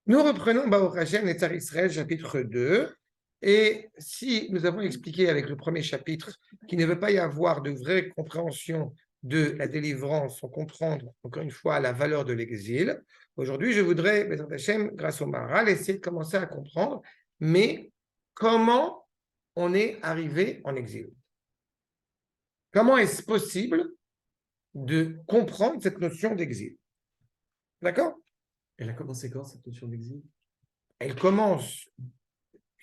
Nous reprenons Baruch Hashem, Netzar Israël, chapitre 2. Et si nous avons expliqué avec le premier chapitre qu'il ne veut pas y avoir de vraie compréhension de la délivrance sans comprendre, encore une fois, la valeur de l'exil, aujourd'hui, je voudrais, Bezrat Hashem, grâce au Maharal, essayer de commencer à comprendre, mais comment on est arrivé en exil? Comment est-ce possible de comprendre cette notion d'exil? D'accord? Elle a commencé quand, cette notion d'exil? Elle commence,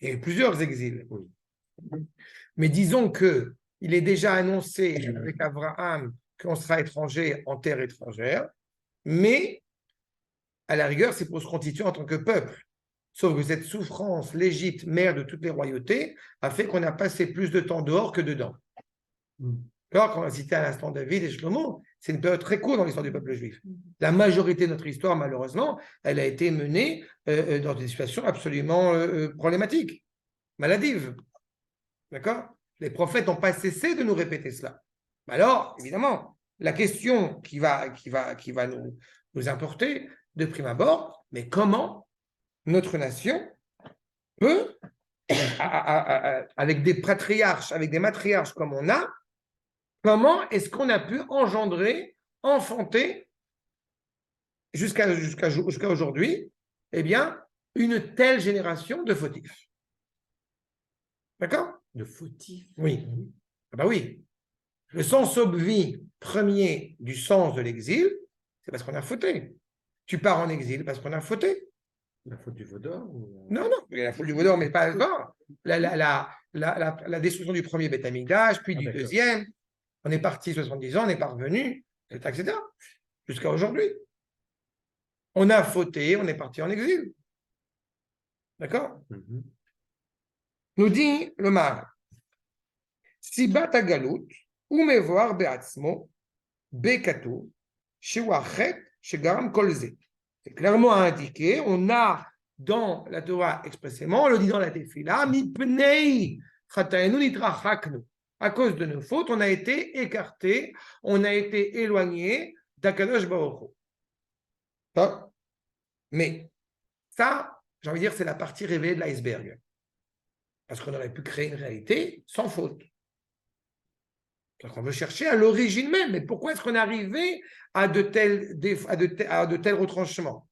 il y a eu plusieurs exils, oui. Mais disons que il est déjà annoncé avec Abraham qu'on sera étranger en terre étrangère, mais à la rigueur, c'est pour se constituer en tant que peuple. Sauf que cette souffrance, l'Égypte, mère de toutes les royautés, a fait qu'on a passé plus de temps dehors que dedans. Alors, quand on a cité à l'instant David et Shlomo, c'est une période très courte dans l'histoire du peuple juif. La majorité de notre histoire, malheureusement, elle a été menée dans des situations absolument problématiques, maladives. D'accord? Les prophètes n'ont pas cessé de nous répéter cela. Alors, évidemment, la question qui va nous importer de prime abord, mais comment notre nation peut, avec des patriarches, avec des matriarches comme on a, comment est-ce qu'on a pu engendrer, enfanter, jusqu'à aujourd'hui, eh bien, une telle génération de fautifs? D'accord? De fautif? Oui. Ah bah oui. Le sens obvi premier du sens de l'exil, c'est parce qu'on a fauté. Tu pars en exil parce qu'on a fauté. La faute du Vaudor Non, non, il y a la faute du Vaudor, mais pas encore. La destruction du premier Beth Amikdash, puis du deuxième. On est parti 70 ans, on n'est pas revenu, etc. Jusqu'à aujourd'hui. On a fauté, on est parti en exil. D'accord? Nous dit le Maharal. Sibat Agalut, ou mevoir beatzmo, bekatu, shewachet, shegaram kolze. C'est clairement indiqué, on a dans la Torah expressément, on le dit dans la Tefila, mipnei chataenu nitrachaknu. À cause de nos fautes, on a été écarté, on a été éloigné d'Akadosh Baruch Hu. Mais ça, j'ai envie de dire, c'est la partie révélée de l'iceberg. Parce qu'on aurait pu créer une réalité sans faute. Donc on veut chercher à l'origine même. Mais pourquoi est-ce qu'on est arrivé à de tels retranchements?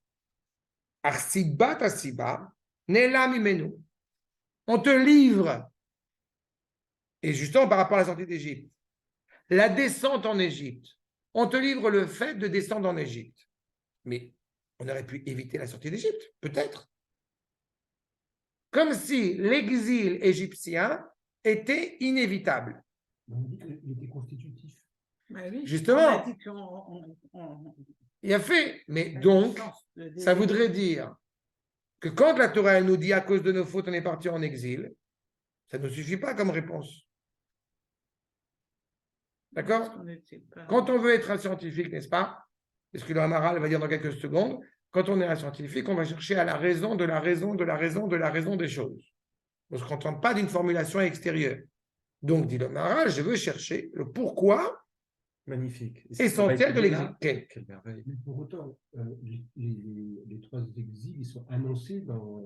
Arsibat asiba, nela mimenu. On te livre, et justement par rapport à la sortie d'Égypte, la descente en Égypte. On te livre le fait de descendre en Égypte. Mais on aurait pu éviter la sortie d'Égypte, peut-être. Comme si l'exil égyptien était inévitable. On dit qu'il était constitutif. Oui, justement, il a fait. Mais donc, ça voudrait dire que quand la Torah elle nous dit à cause de nos fautes on est parti en exil, ça ne suffit pas comme réponse. D'accord? Quand on veut être un scientifique, n'est-ce pas? C'est ce que le Hamaral va dire dans quelques secondes. Quand on est un scientifique, on va chercher à la raison de la raison de la raison de la raison des choses. On ne se contente pas d'une formulation extérieure. Donc, dit le Hamaral, je veux chercher le pourquoi magnifique essentiel de l'exil. Quelle merveille. Mais pour autant, les trois exils, ils sont annoncés dans.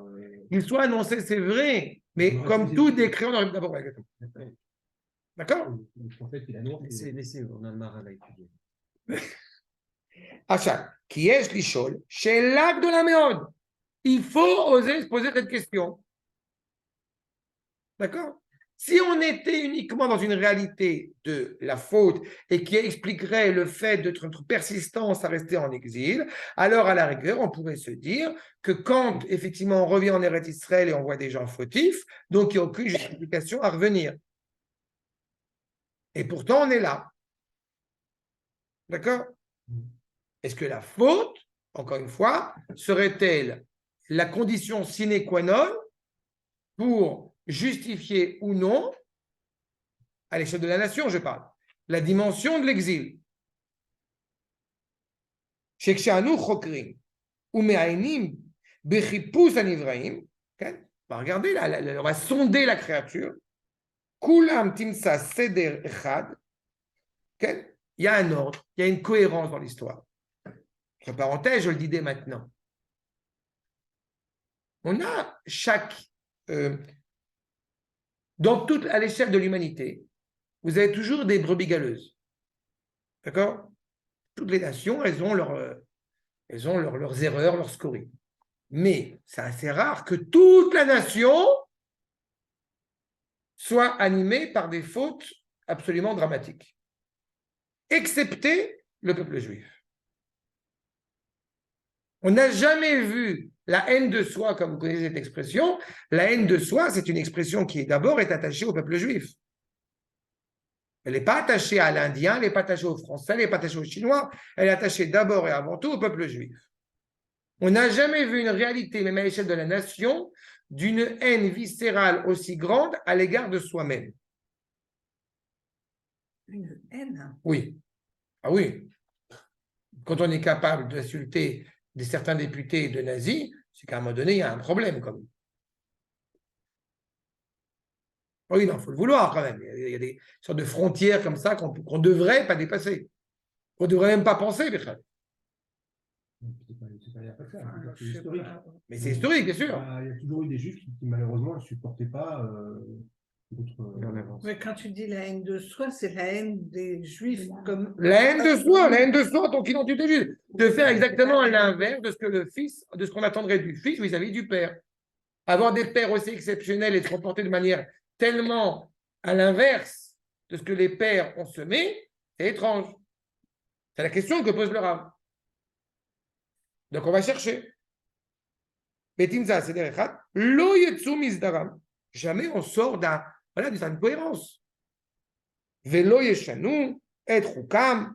Ils sont annoncés, c'est vrai, mais comme tout décret, on arrive d'abord. D'accord? Le prophète, il annonce. Laissez, on a le Maharal à étudier. Achat, qui est l'ishol, chez l'acte de la méode. Il faut oser se poser cette question. D'accord? Si on était uniquement dans une réalité de la faute et qui expliquerait le fait de notre persistance à rester en exil, alors à la rigueur, on pourrait se dire que quand effectivement on revient en Eretz Israël et on voit des gens fautifs, donc il n'y a aucune justification à revenir. Et pourtant, on est là. D'accord? Est-ce que la faute, encore une fois, serait-elle la condition sine qua non pour justifier ou non, à l'échelle de la nation, je parle, la dimension de l'exil? Shekshanu chokrim ou me'ainim bechipus anivraim. Regardez, on va sonder la créature. Kulam timsa seder echad. Il y a un ordre, il y a une cohérence dans l'histoire. Entre parenthèses, je le dis dès maintenant. On a dans toute, à l'échelle de l'humanité, vous avez toujours des brebis galeuses. D'accord? Toutes les nations, elles ont leurs erreurs, leurs scories. Mais c'est assez rare que toute la nation soit animée par des fautes absolument dramatiques, excepté le peuple juif. On n'a jamais vu la haine de soi, comme vous connaissez cette expression. La haine de soi, c'est une expression qui d'abord est attachée au peuple juif. Elle n'est pas attachée à l'Indien, elle n'est pas attachée aux Français, elle n'est pas attachée aux Chinois, elle est attachée d'abord et avant tout au peuple juif. On n'a jamais vu une réalité, même à l'échelle de la nation, d'une haine viscérale aussi grande à l'égard de soi-même. Une haine? Oui. Ah oui. Quand on est capable d'insulter certains députés de nazis, c'est qu'à un moment donné, il y a un problème quand même. Oui, non, il faut le vouloir quand même. Il y a des sortes de frontières comme ça qu'on ne devrait pas dépasser. On ne devrait même pas penser, Béchal. C'est historique. Mais c'est historique, bien sûr. Il y a toujours eu des juifs qui malheureusement ne supportaient pas Mais quand tu dis la haine de soi, c'est la haine des juifs comme. La haine de soi en tant qu'identité juive. De faire exactement l'inverse de ce que de ce qu'on attendrait du fils vis-à-vis du père. Avoir des pères aussi exceptionnels et se comporter de manière tellement à l'inverse de ce que les pères ont semé, c'est étrange. C'est la question que pose le Rav. Donc on va chercher. Betimza, c'est derechad. Lo yetsu misdaram. Jamais on sort d'une certaine cohérence. Velo yeshanu et chukam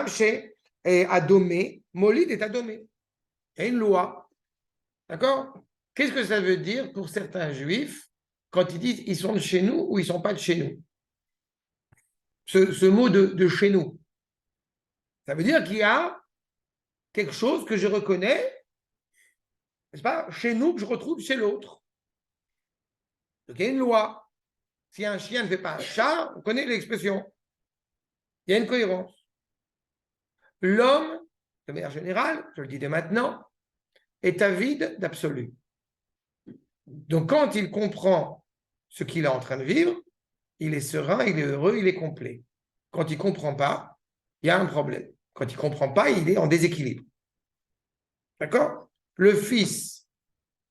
chez adomé, molid est adomé. Il y a une loi. D'accord? Qu'est-ce que ça veut dire pour certains juifs quand ils disent ils sont de chez nous ou ils ne sont pas de chez nous? Ce mot de chez nous. Ça veut dire qu'il y a quelque chose que je reconnais, n'est-ce pas, chez nous que je retrouve chez l'autre. Donc il y a une loi. Si un chien ne fait pas un chat, on connaît l'expression. Il y a une cohérence. L'homme, de manière générale, je le dis dès maintenant, est avide d'absolu. Donc quand il comprend ce qu'il est en train de vivre, il est serein, il est heureux, il est complet. Quand il ne comprend pas, il y a un problème. Quand il ne comprend pas, il est en déséquilibre. D'accord? Le fils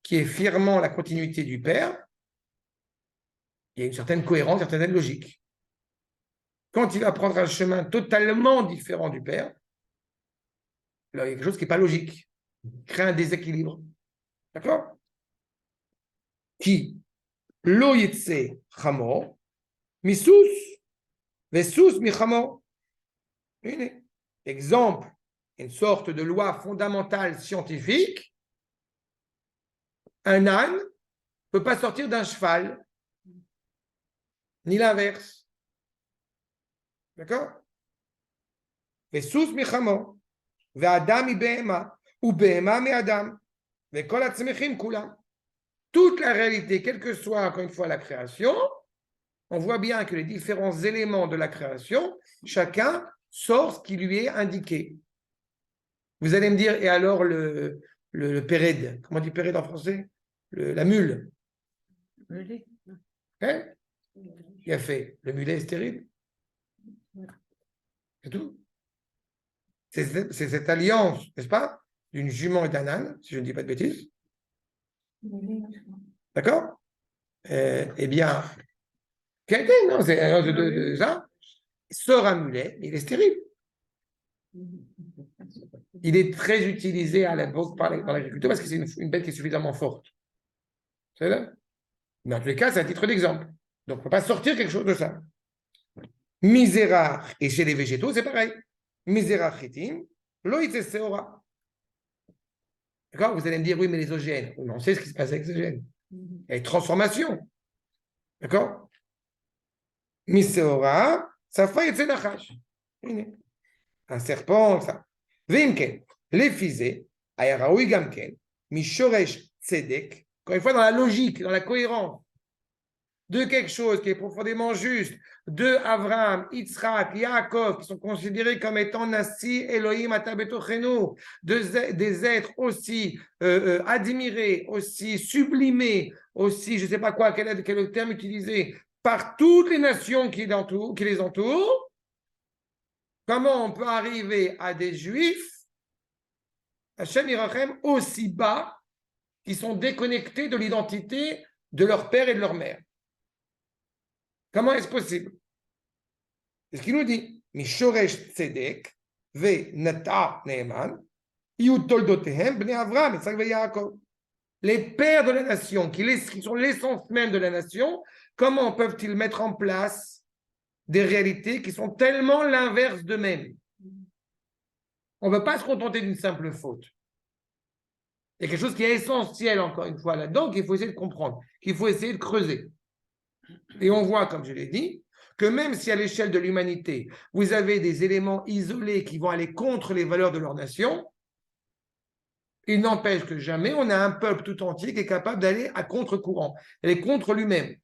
qui est fièrement la continuité du père, il y a une certaine cohérence, une certaine logique. Quand il va prendre un chemin totalement différent du père, là, il y a quelque chose qui n'est pas logique. Il crée un déséquilibre. D'accord? Qui? Lo yitse chamo, misous, vesous mi chamo. Exemple, une sorte de loi fondamentale scientifique. Un âne ne peut pas sortir d'un cheval, ni l'inverse. D'accord? Vesous mi chamo, ve'adam mi behema, ou behema mi adam, ve'kol hatzmechim kulam. Toute la réalité, quelle que soit, encore une fois, la création, on voit bien que les différents éléments de la création, chacun sort ce qui lui est indiqué. Vous allez me dire, et alors le pérède, comment on dit pérède en français? La mule. Mulet. Hein? Qui a fait? Le mulet est stérile. C'est tout. C'est cette alliance, n'est-ce pas, d'une jument et d'un âne, si je ne dis pas de bêtises. D'accord? Eh bien, quelqu'un, non, c'est un de ça, sort un mulet, mais il est stérile. Il est très utilisé à l'époque par l'agriculture parce que c'est une bête qui est suffisamment forte. C'est là? Mais en tous les cas, c'est un titre d'exemple. Donc, on ne peut pas sortir quelque chose de ça. Misera, et chez les végétaux, c'est pareil. Misera chitim, loïtse seora. D'accord? Vous allez me dire, oui, mais les OGM, on sait ce qui se passe avec les OGM. Il y a une transformation. D'accord? Miseora, ça fait et nachash. Un serpent, ça. Vimken, les fisés, ayaraoui gamken, mishoresh tzedek, encore une fois dans la logique, dans la cohérence de quelque chose qui est profondément juste, de Abraham, Yitzhak, Yaakov, qui sont considérés comme étant Nassi, Elohim, Atabetochenu, des êtres aussi admirés, aussi sublimés, aussi, je ne sais pas quoi, quel est le terme utilisé, par toutes les nations qui les entourent, comment on peut arriver à des Juifs, Hachem Yirachem, aussi bas, qui sont déconnectés de l'identité de leur père et de leur mère? Comment est-ce possible? C'est ce qu'il nous dit. Mishoresh Tzedek, ve Nata Neeman, Iu Toldotehem, Bnei Avram, Yitzhak ve Yaakov. Les pères de la nation, qui sont l'essence même de la nation, comment peuvent-ils mettre en place des réalités qui sont tellement l'inverse d'eux-mêmes? On ne veut pas se contenter d'une simple faute. Il y a quelque chose qui est essentiel, encore une fois, là-dedans, qu'il faut essayer de comprendre, qu'il faut essayer de creuser. Et on voit, comme je l'ai dit, que même si à l'échelle de l'humanité, vous avez des éléments isolés qui vont aller contre les valeurs de leur nation, il n'empêche que jamais on a un peuple tout entier qui est capable d'aller à contre-courant, d'aller contre lui-même.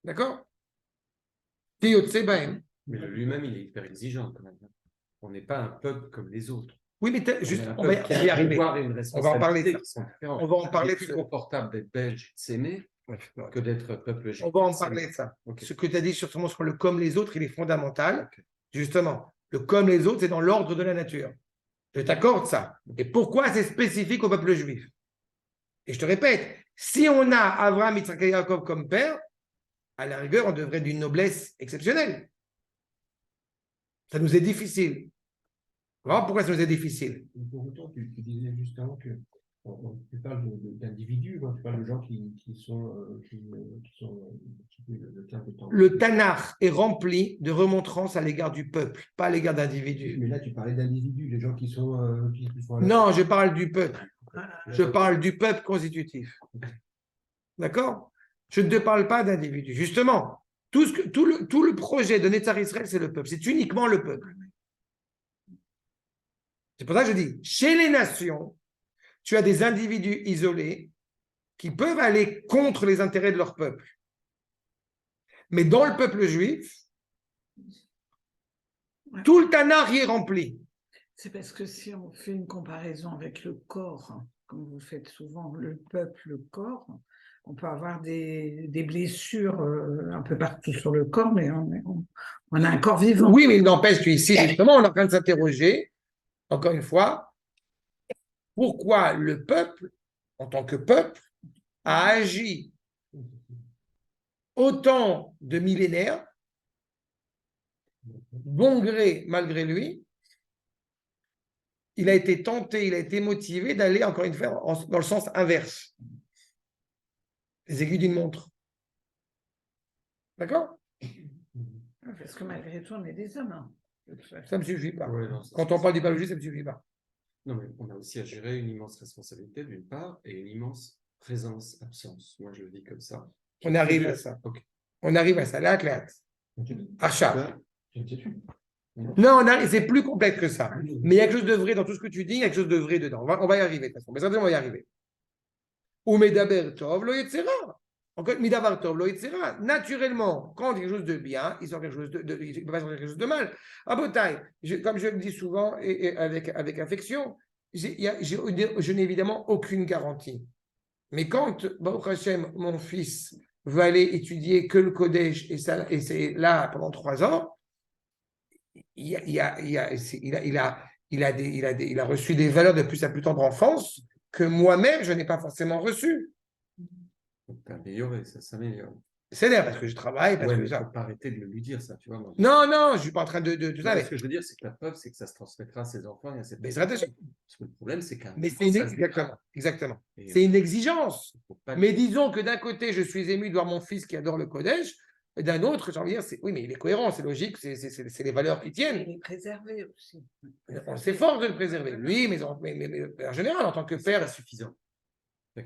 D'accord? Mais lui-même, il est hyper exigeant quand même. On n'est pas un peuple comme les autres. Oui, mais juste, on va y arriver. On va en parler. On va en parler. C'est plus confortable d'être belge, de s'aimer, que d'être peuple juif. On va en parler de ça. Okay. Ce que tu as dit sur le comme les autres, il est fondamental. Okay. Justement, le comme les autres, c'est dans l'ordre de la nature. Je t'accorde ça. Et pourquoi c'est spécifique au peuple juif? Et je te répète, si on a Abraham, Yitzhak et Yaakov comme père, à la rigueur, on devrait être d'une noblesse exceptionnelle. Ça nous est difficile. Voilà pourquoi ça nous est difficile. Pour autant, tu disais juste avant que tu parles d'individus, tu parles de gens qui sont le Tanakh est rempli de remontrances à l'égard du peuple, pas à l'égard d'individus. Mais là, tu parlais d'individus, les gens qui sont non, je parle du peuple. Je parle du peuple constitutif. D'accord? Je ne te parle pas d'individus. Justement, tout le projet de Netzar Israël, c'est le peuple. C'est uniquement le peuple. C'est pour ça que je dis, chez les nations, tu as des individus isolés qui peuvent aller contre les intérêts de leur peuple. Mais dans le peuple juif, tout le Tanakh y est rempli. C'est parce que si on fait une comparaison avec le corps, comme vous faites souvent, le peuple, le corps, on peut avoir des blessures un peu partout sur le corps, mais on a un corps vivant. Oui, mais il n'empêche qu'ici, justement, on est en train de s'interroger, encore une fois, pourquoi le peuple, en tant que peuple, a agi autant de millénaires, bon gré malgré lui, il a été tenté, il a été motivé d'aller, encore une fois, dans le sens inverse. Les aiguilles d'une montre. D'accord? Parce que malgré tout, on est des hommes. Hein. Ça ne me suffit pas. Ouais, non, quand on parle du peuple juif, ça ne me suffit pas. Non, mais on a aussi à gérer une immense responsabilité d'une part et une immense présence-absence. Moi, je le dis comme ça. On arrive à ça. Okay. On arrive à ça. Là, clair. Achat. Non, c'est plus complexe que ça. Mais il y a quelque chose de vrai dans tout ce que tu dis, il y a quelque chose de vrai dedans. On va y arriver, de toute façon. Mais certainement, on va y arriver. Ou Medaber Tov, lo Yetzera. Encore Medaber Tov, lo Yetzera. Naturellement, quand il y a quelque chose de bien, il sort quelque chose il ne peut pas sortir quelque chose de mal. À Botaï, comme je le dis souvent et avec affection, je n'ai évidemment aucune garantie. Mais quand, Baruch Hashem, mon fils, va aller étudier que le Kodesh, et c'est là pendant 3 ans, il a reçu des valeurs depuis sa plus tendre enfance que moi-même, je n'ai pas forcément reçues. Tu as amélioré, ça s'améliore. C'est là parce que je travaille. Parce ouais, que mais il ne faut pas arrêter de lui dire ça, tu vois. Moi, non, je ne suis pas en train de tout ça. Ce que je veux dire, c'est que la preuve, c'est que ça se transmettra à ses enfants et à ses parents. Parce que le problème, c'est qu'un. Mais c'est exactement. C'est une exigence. Mais disons que d'un côté, je suis ému de voir mon fils qui adore le Kodesh, et d'un autre, j'ai envie de dire, oui, mais il est cohérent, c'est logique, c'est les valeurs qui tiennent. Il est préservé aussi. On s'efforce de le préserver. Lui, mais en général, en tant que père, c'est suffisant.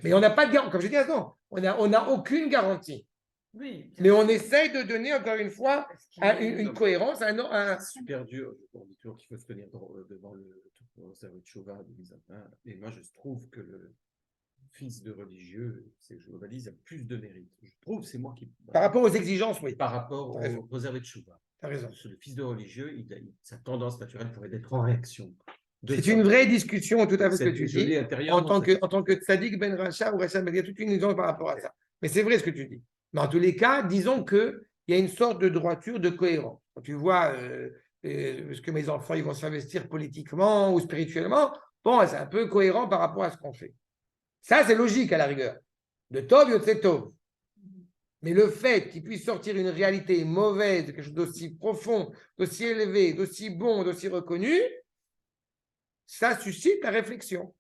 Mais on n'a pas de garantie. Comme je dis avant, on n'a aucune garantie. Oui, mais on essaye de donner, encore une fois, une cohérence. C'est super dur. On dit toujours qu'il faut se tenir devant le Chouva. Et moi, je trouve que fils de religieux, c'est je globalise, a plus de mérite. Je trouve, c'est moi qui. Par rapport aux exigences, oui. Par rapport T'as raison. au réservé de Chouva. Tu as raison. Le fils de religieux, sa tendance naturelle pourrait être en réaction. C'est une vraie discussion, tout à fait ce que tu dis. En tant que tzaddik ben Racha ou Racha, il y a toute une raison par rapport à ça. Mais c'est vrai ce que tu dis. Mais en tous les cas, disons qu'il y a une sorte de droiture, de cohérence. Quand tu vois ce que mes enfants ils vont s'investir politiquement ou spirituellement, bon, c'est un peu cohérent par rapport à ce qu'on fait. Ça, c'est logique à la rigueur. De Tov, Yotse Tov. Mais le fait qu'il puisse sortir une réalité mauvaise, quelque chose d'aussi profond, d'aussi élevé, d'aussi bon, d'aussi reconnu, ça suscite la réflexion.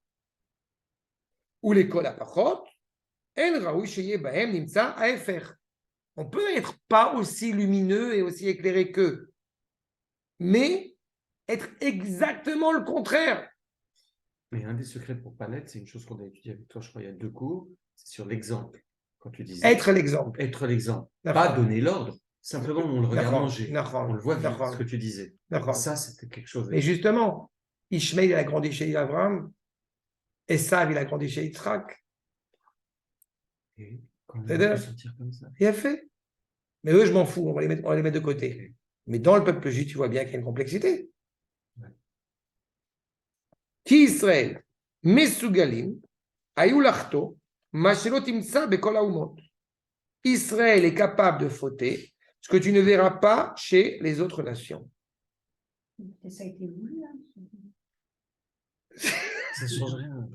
Ou l'école à Pachot, on peut être pas aussi lumineux et aussi éclairé qu'eux, mais être exactement le contraire. Mais un des secrets pour pas l'être, c'est une chose qu'on a étudiée avec toi, je crois, il y a 2 cours, c'est sur l'exemple. Quand tu disais Être l'exemple. Être l'exemple. D'accord. Pas donner l'ordre. Simplement, on le regarde manger. D'accord. On le voit vivre, D'accord. ce que tu disais. D'accord. Ça, c'était quelque chose. Mais justement, Ishmael, il a grandi chez Abraham. Esav, il a grandi chez Yitzhak. Et quand on C'est peut sortir comme ça. Il a fait. Mais eux, je m'en fous, on va les mettre de côté. Okay. Mais dans le peuple juif, tu vois bien qu'il y a une complexité. Qui Israël, Mesugalim, Ayulachto, Mashelot Imtsa Bekol Haumot. Israël est capable de fauter, ce que tu ne verras pas chez les autres nations. Ça a été voulu, hein. Ça ne change rien.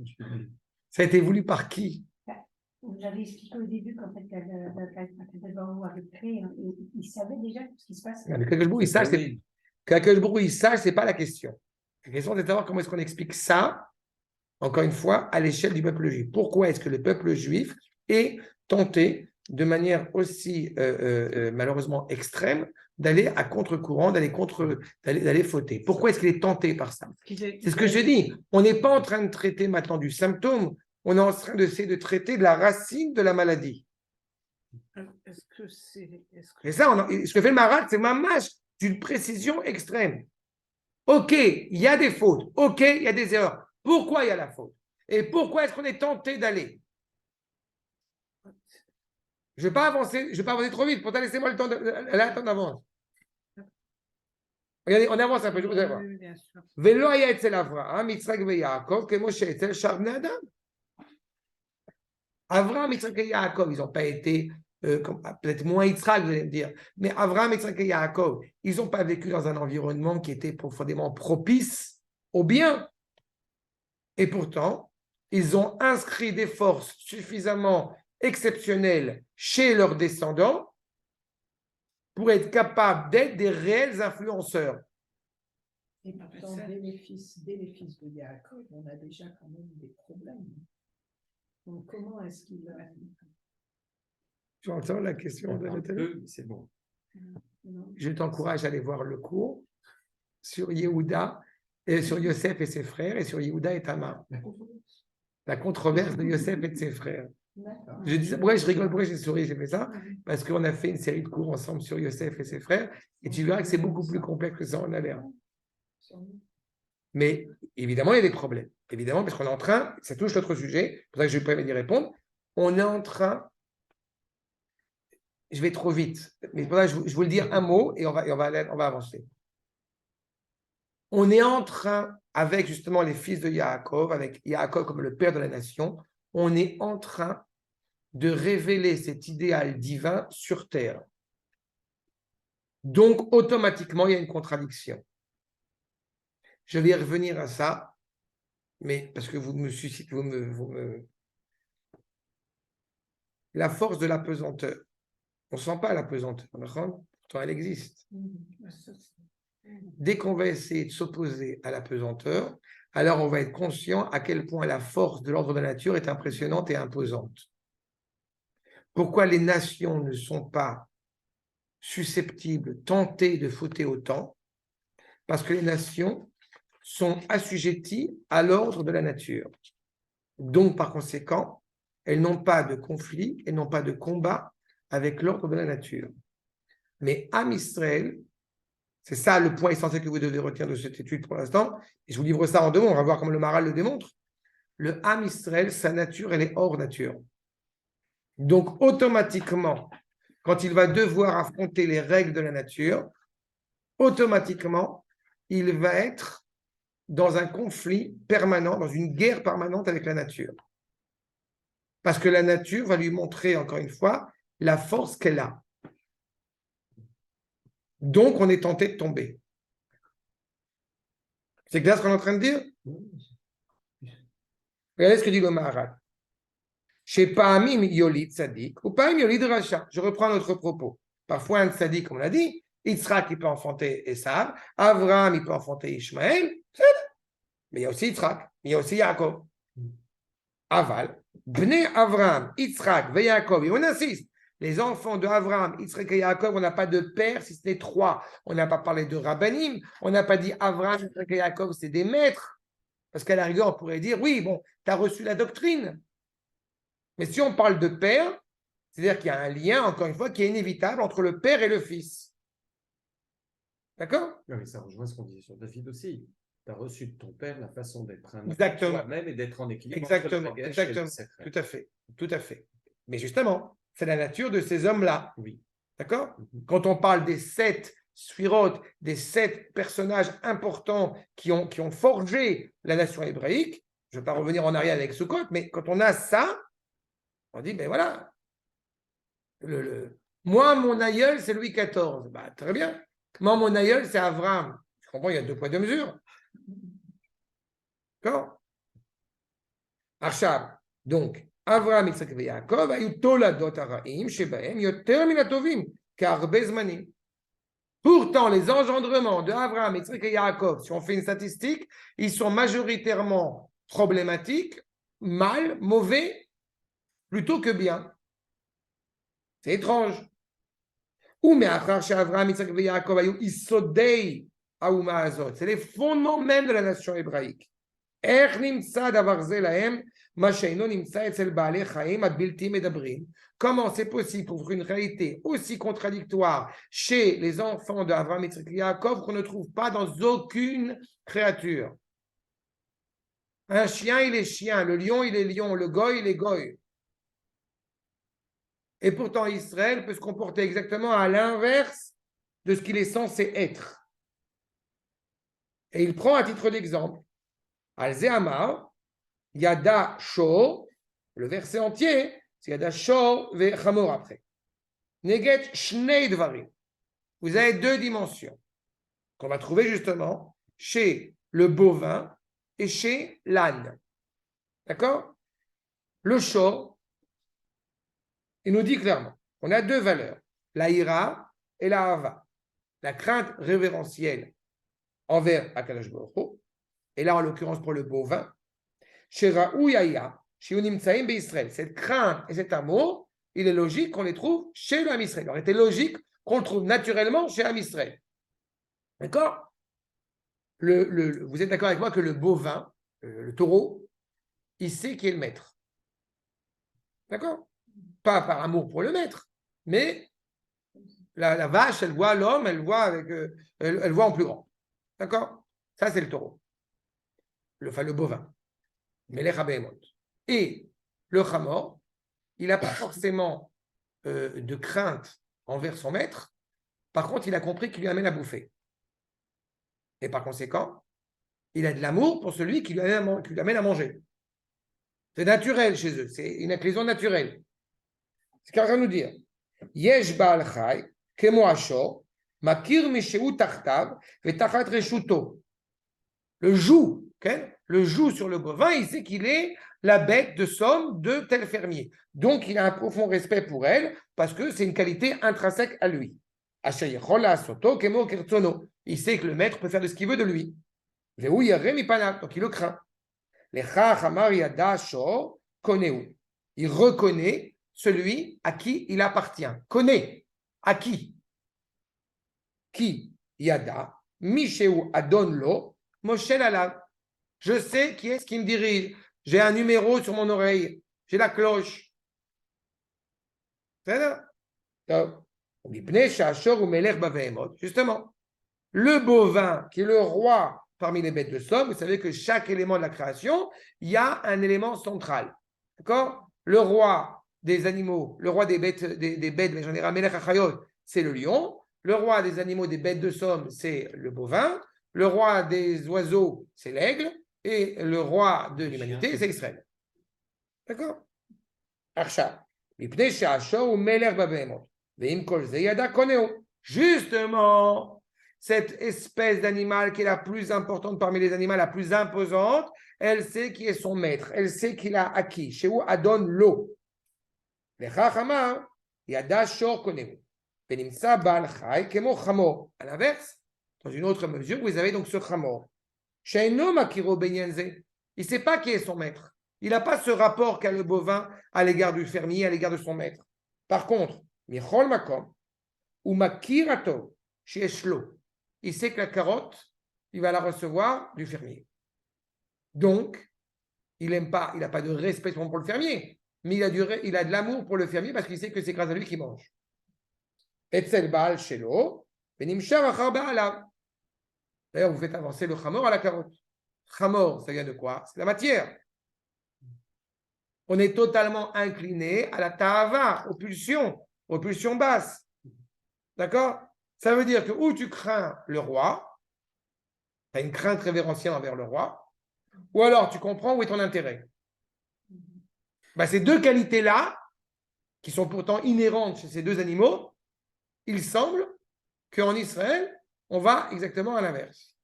Ça a été voulu par qui? Vous avez expliqué au début qu'en fait, quand avait créé, il savait déjà ce qui se passe. Mais que Baruch il sache, c'est pas la question. La question, c'est de savoir comment est-ce qu'on explique ça, encore une fois, à l'échelle du peuple juif. Pourquoi est-ce que le peuple juif est tenté de manière aussi malheureusement extrême d'aller à contre-courant, d'aller fauter? Pourquoi est-ce qu'il est tenté par ça? C'est ce que je dis. On n'est pas en train de traiter maintenant du symptôme, on est en train d'essayer de traiter de la racine de la maladie. Est-ce que c'est... Et ça, ce que fait le Maharal, c'est mamash d'une précision extrême. Ok, il y a des fautes. Ok, il y a des erreurs. Pourquoi il y a la faute? Et pourquoi est-ce qu'on est tenté d'aller? Je ne vais pas avancer trop vite. Pourtant, laissez-moi le temps d'avance. Regardez, on avance un peu, je vous voir. Velo haya etzel Avraham, Yitzhak ve Yaakov, que Moshe etzel shar bnei Adam. Avraham, Yitzhak et Yaakov, ils n'ont pas été, peut-être moins Yitzhak, vous allez me dire, mais Avraham, Yitzhak et Yaakov, ils n'ont pas vécu dans un environnement qui était profondément propice au bien. Et pourtant, ils ont inscrit des forces suffisamment exceptionnelles chez leurs descendants pour être capables d'être des réels influenceurs. Et pourtant, dès les fils de Yaakov, on a déjà quand même des problèmes. Donc, comment est-ce qu'il va... Tu entends la question de c'est bon. Je t'encourage à aller voir le cours sur Yehuda, et sur Yosef et ses frères, et sur Yehuda et Tamar. La controverse de Yosef et de ses frères. Je dis, pourquoi je rigole, pourquoi j'ai souri, j'ai fait ça? Parce qu'on a fait une série de cours ensemble sur Yosef et ses frères, et tu verras que c'est beaucoup plus complexe que ça en a l'air. Mais évidemment, il y a des problèmes. Évidemment, parce qu'on est en train, ça touche l'autre sujet, c'est pour ça que je vais pas d'y répondre, on est en train, je vais trop vite, mais pour ça je vous le dire un mot et on va avancer. On est en train, avec justement les fils de Yaakov, avec Yaakov comme le père de la nation, on est en train de révéler cet idéal divin sur terre. Donc, automatiquement, il y a une contradiction. Je vais revenir à ça, mais parce que vous me suscitez, la force de l'apesanteur. On ne sent pas l'apesanteur, pourtant elle existe. Dès qu'on va essayer de s'opposer à l'apesanteur, alors on va être conscient à quel point la force de l'ordre de la nature est impressionnante et imposante. Pourquoi les nations ne sont pas susceptibles, tentées de fauter autant? Parce que les nations sont assujetties à l'ordre de la nature. Donc, par conséquent, elles n'ont pas de conflit, elles n'ont pas de combat avec l'ordre de la nature. Mais Am Israël, c'est ça le point essentiel que vous devez retenir de cette étude pour l'instant, et je vous livre ça en 2 mots, on va voir comment le Maharal le démontre. le Ham Israël, sa nature, elle est hors nature. Donc, automatiquement, quand il va devoir affronter les règles de la nature, automatiquement, il va être dans un conflit permanent, dans une guerre permanente avec la nature. Parce que la nature va lui montrer, encore une fois, la force qu'elle a. Donc, on est tenté de tomber. C'est clair ce qu'on est en train de dire? Regardez ce que dit le Maharal. Chez Pa'amim Yolid Tzadik ou Pa'amim Yolid Racha. Je reprends notre propos. Parfois, un Tzadik, comme on l'a dit, Yitzhak, il peut enfanter Esav, Avraham, il peut enfanter Ishmaël, mais il y a aussi Yitzhak, il y a aussi Yaakov. Aval, Bnei Avraham, Yitzhak, ve Yaakov, et on insiste. Les enfants de Avraham, Yitzhak et Yaakov, on n'a pas de père si ce n'est trois. On n'a pas parlé de Rabbanim, on n'a pas dit Avraham, Yitzhak et Yaakov, c'est des maîtres. Parce qu'à la rigueur, on pourrait dire, oui, bon, tu as reçu la doctrine. Mais si on parle de père, c'est-à-dire qu'il y a un lien, encore une fois, qui est inévitable entre le père et le fils. D'accord? Non, mais ça rejoint ce qu'on disait sur David aussi. Tu as reçu de ton père la façon d'être un Exactement. toi-même et d'être en équilibre. Exactement, exactement. Tout à fait, tout à fait. Mais justement, c'est la nature de ces hommes-là. Oui. D'accord? Quand on parle des 7 sphirotes, des 7 personnages importants qui ont forgé la nation hébraïque, je ne vais pas revenir en arrière avec Sukkot, mais quand on a ça, on dit, ben voilà, moi, mon aïeul, c'est Louis XIV. Bah, très bien. Moi, mon aïeul, c'est Abraham. Je comprends, il y a 2 poids, 2 mesures. D'accord? Achab. Donc, Avraham, Yitzhak et Yaakov, היו תולדות הרעים שבהם יותר מן הטובים, כהרבה זמנים. Pourtant, les engendrements de Avraham, Yitzhak et Yaakov, si on fait une statistique, ils sont majoritairement problématiques, mal, mauvais, plutôt que bien. C'est étrange. Ou mais après, Avraham, Yitzhak et Yaakov, היו יסודי האומה הזאת. C'est les fondements même de la nation hébraïque. איך נמצא דבר זה להם, מה שאינו נמצא אצל בעלי חיים הבלתי מדברים? Comment c'est possible pour une réalité aussi contradictoire chez les enfants d'Avraham, Yitzhak et Yaakov qu'on ne trouve pas dans aucune créature? Un chien, il est chien, le lion, il est lion, le goy, il est goy. Et pourtant, Israël peut se comporter exactement à l'inverse de ce qu'il est censé être. Et il prend à titre d'exemple Al-Ze Amar, Yada Shor, le verset entier, c'est Yada Shor ve Chamor après. Neget Shnei Dvarim. Vous avez 2 dimensions qu'on va trouver justement chez le bovin et chez l'âne. D'accord? Le Shor, il nous dit clairement, on a 2 valeurs, la ira et la hava. La crainte révérentielle envers Akadosh Baruch Hu. Et là, en l'occurrence, pour le bovin, cette crainte et cet amour, il est logique qu'on les trouve chez le Ham Israël. Alors, il était logique qu'on le trouve naturellement chez Ham Israël. D'accord? Vous êtes d'accord avec moi que le bovin, le taureau, il sait qui est le maître. D'accord? Pas par amour pour le maître, mais la vache, elle voit l'homme, elle voit en plus grand. D'accord? Ça, c'est le taureau. Le bovin, Melech HaBehemot. Et le Chamor, il n'a pas forcément de crainte envers son maître. Par contre, il a compris qu'il lui amène à bouffer. Et par conséquent, il a de l'amour pour celui qui lui amène à manger. C'est naturel chez eux, c'est une inclinaison naturelle. C'est ce qu'il va nous dire. Yesh Baal Chai, Kemo Ashor, Makir Mesheu Tachtav, Vetachat Reshuto. Le joug, okay? Le joug sur le bovin, il sait qu'il est la bête de somme de tel fermier. Donc, il a un profond respect pour elle parce que c'est une qualité intrinsèque à lui. Il sait que le maître peut faire de ce qu'il veut de lui. Donc, il le craint. Il reconnaît celui à qui il appartient. Connaît. À qui? Qui? Yada. Misheu Adonlo. Moshe Alav. Je sais qui est-ce qui me dirige. J'ai un numéro sur mon oreille. J'ai la cloche. C'est ça? Justement, le bovin qui est le roi parmi les bêtes de somme, vous savez que chaque élément de la création, il y a un élément central. D'accord? Le roi des animaux, le roi des bêtes, des bêtes, mais j'en ai Melech HaChayot, c'est le lion. Le roi des animaux, des bêtes de somme, c'est le bovin. Le roi des oiseaux, c'est l'aigle. Et le roi de l'humanité, c'est Israël. D'accord? Archa. Justement, cette espèce d'animal qui est la plus importante parmi les animaux, la plus imposante, elle sait qui est son maître, elle sait qu'il a acquis. Chez où Adon l'eau. À l'inverse, dans une autre mesure, vous avez donc ce chamor. Il ne sait pas qui est son maître. Il n'a pas ce rapport qu'a le bovin à l'égard du fermier, à l'égard de son maître. Par contre, Michol Makom, ou Makirato, chez Eshlo, il sait que la carotte, il va la recevoir du fermier. Donc, il n'aime pas, il n'a pas de respect pour le fermier, mais il a de l'amour pour le fermier parce qu'il sait que c'est grâce à lui qu'il mange. Etzel Baal Shelo, Benimshar Achar Baalav. D'ailleurs, vous faites avancer le chamor à la carotte. Chamor, ça vient de quoi? C'est la matière. On est totalement incliné à la ta'ava, aux pulsions basses. D'accord? Ça veut dire que où tu crains le roi, tu as une crainte révérentielle envers le roi, ou alors tu comprends où est ton intérêt. Ces deux qualités-là, qui sont pourtant inhérentes chez ces deux animaux, il semble qu'en Israël, on va exactement à l'inverse.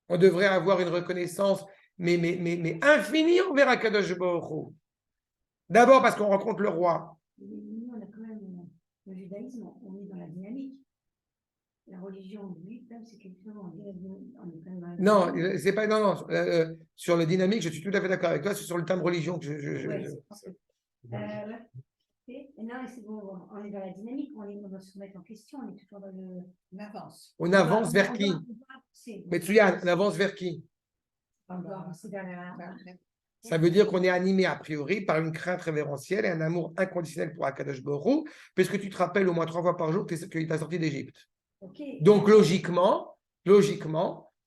On devrait avoir une reconnaissance, mais infinie envers Akadosh Baruch Hu. D'abord parce qu'on rencontre le roi. Nous, on a quand même le judaïsme, on est dans la dynamique. La religion, lui, c'est quelque chose, on est quand même dans la Non, dynamique. c'est pas. Non. Sur le dynamique, je suis tout à fait d'accord avec toi. C'est sur le terme religion que Non, c'est bon, on est dans la dynamique, on va se remettre en question, on est toujours dans le. On avance. On avance vers qui? Mais Tsuyan, on avance vers qui? On doit avancer vers la. Ça veut dire qu'on est animé a priori par une crainte révérentielle et un amour inconditionnel pour Akadosh Baruch Hu, puisque tu te rappelles au moins 3 fois par jour qu'il t'a sorti d'Égypte. Okay. Donc logiquement,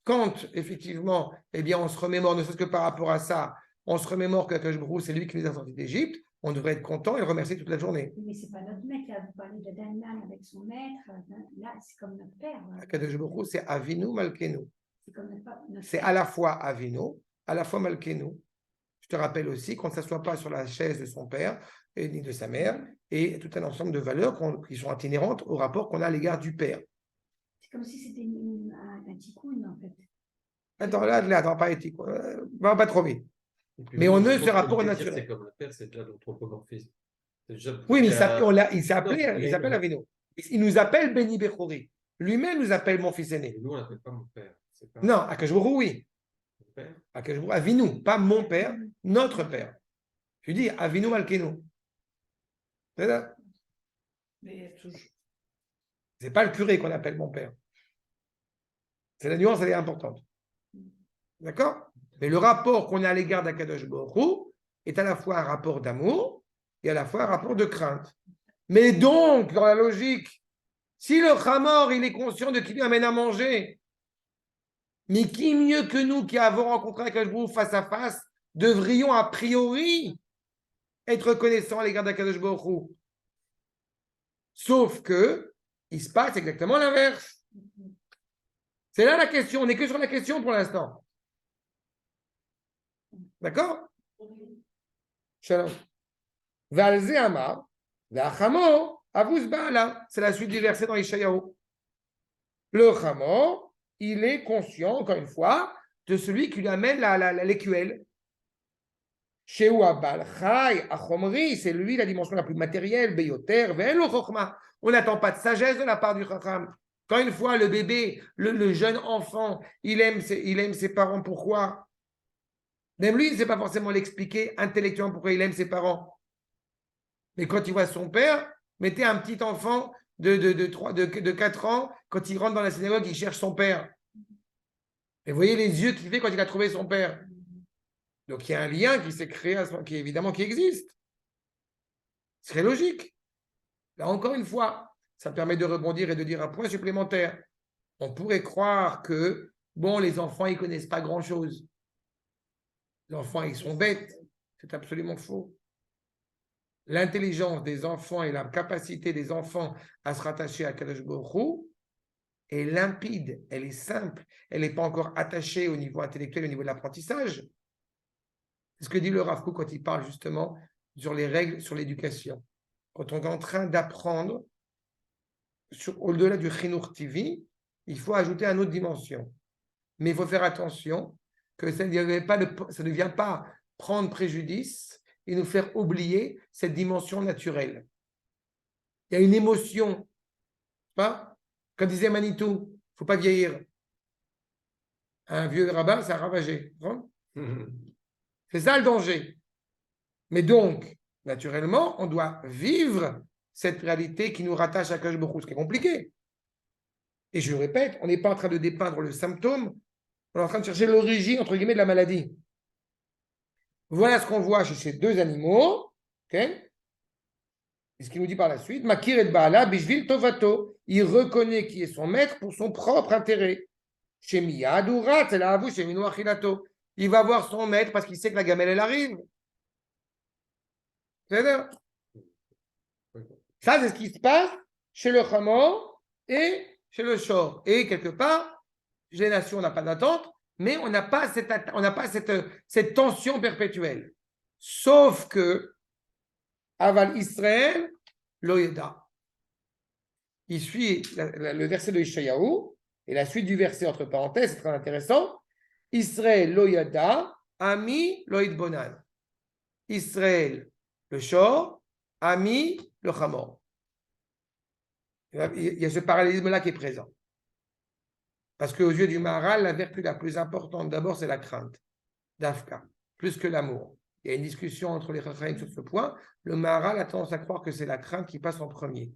quand effectivement, on se remémore, ne serait-ce que par rapport à ça, on se remémore qu'Akadosh Baruch Hu, c'est lui qui nous a sortis d'Égypte, on devrait être content et le remercier toute la journée. Mais c'est pas notre maître, là, vous parlez de Daniel avec son maître, là, c'est comme notre père. Akadosh Baruch Hu, c'est Avinu Malkenu. C'est comme notre c'est à la fois Avinu, à la fois Malkenu. Je te rappelle aussi qu'on ne s'assoit pas sur la chaise de son père ni de sa mère, et tout un ensemble de valeurs qui sont inhérentes au rapport qu'on a à l'égard du père. C'est comme si c'était un tikkun, en fait. Attends, pas éthique. Pas trop vite. Mais on a ce rapport naturel. C'est comme le père, c'est de l'anthropomorphisme. Oui, mais il s'appelle Avinu. Il nous appelle Béni Bechori. Lui-même nous appelle mon fils aîné. Et nous, on l'appelle pas mon père. Pas... Non, Akadosh Baruch Hu, oui. Avinu, pas mon père, notre père. Tu dis Avinu Malkenu. C'est ça? C'est pas le curé qu'on appelle mon père. C'est la nuance, elle est importante. D'accord? Mais le rapport qu'on a à l'égard d'Akadosh Baruch Hu est à la fois un rapport d'amour et à la fois un rapport de crainte. Mais donc, dans la logique, si le Chamor, il est conscient de qui lui amène à manger, mais qui mieux que nous qui avons rencontré Akadosh Baruch Hu face à face, devrions a priori être reconnaissants à l'égard d'Akadosh Baruch Hu. Sauf que, il se passe exactement l'inverse. C'est là la question, on n'est que sur la question pour l'instant. D'accord? Shalom. Valze Amar, Vachamo, Avuz Baala. C'est la suite du verset dans Ishayahu. Le Chamo, il est conscient, encore une fois, de celui qui lui amène l'écuelle. Chez Ouabal, Chai, Achomri, c'est lui la dimension la plus matérielle, Beyoter, Velo Chochma. On n'attend pas de sagesse de la part du Chacham. Quand une fois le bébé, le jeune enfant, il aime ses parents, pourquoi? Même lui, il ne sait pas forcément l'expliquer intellectuellement pourquoi il aime ses parents. Mais quand il voit son père, mettez un petit enfant de 4 ans, quand il rentre dans la synagogue, il cherche son père. Et vous voyez les yeux qu'il fait quand il a trouvé son père. Donc il y a un lien qui s'est créé, qui existe. Ce serait logique. Là encore une fois, ça permet de rebondir et de dire un point supplémentaire. On pourrait croire que Bon, les enfants, ils ne connaissent pas grand-chose. Les enfants, ils sont bêtes. C'est absolument faux. L'intelligence des enfants et la capacité des enfants à se rattacher à Kadosh Baruch Hu est limpide, elle est simple, elle n'est pas encore attachée au niveau intellectuel, au niveau de l'apprentissage. C'est ce que dit le Rav Kook quand il parle justement sur les règles sur l'éducation. Quand on est en train d'apprendre, au-delà du Chinuch TV, il faut ajouter une autre dimension. Mais il faut faire attention que ça ne vient pas prendre préjudice et nous faire oublier cette dimension naturelle. Il y a une émotion, pas? Comme disait Manitou, il ne faut pas vieillir. Un vieux rabbin, c'est un ravagé. C'est ça le danger. Mais donc, naturellement, on doit vivre cette réalité qui nous rattache à Kadosh Baruch Hu, ce qui est compliqué. Et je le répète, on n'est pas en train de dépeindre le symptôme, on est en train de chercher l'origine, entre guillemets, de la maladie. Voilà ce qu'on voit chez ces deux animaux. Okay, et ce qu'il nous dit par la suite, Makir et Baala, Bishvil Tovato, il reconnaît qui est son maître pour son propre intérêt. Chez Miyad ou Rat, c'est la Avou, chez Minou Achilato. Il va voir son maître parce qu'il sait que la gamelle, elle arrive. C'est-à-dire, ça, c'est ce qui se passe chez le Chamor et chez le Shor. Et quelque part, chez les nations, on n'a pas d'attente, mais on n'a pas cette tension perpétuelle. Sauf que Aval Israël, Loyeda. Il suit le verset de Ishayahu et la suite du verset entre parenthèses, c'est très intéressant. Israël, Loyeda, Ami, Loïd Bonan. Israël, le Shor, Ami, le Chamor. Il y a ce parallélisme-là qui est présent. Parce qu'aux yeux du Maharal, la vertu la plus importante, d'abord, c'est la crainte, d'Afka, plus que l'amour. Il y a une discussion entre les Chachamim sur ce point. Le Maharal a tendance à croire que c'est la crainte qui passe en premier.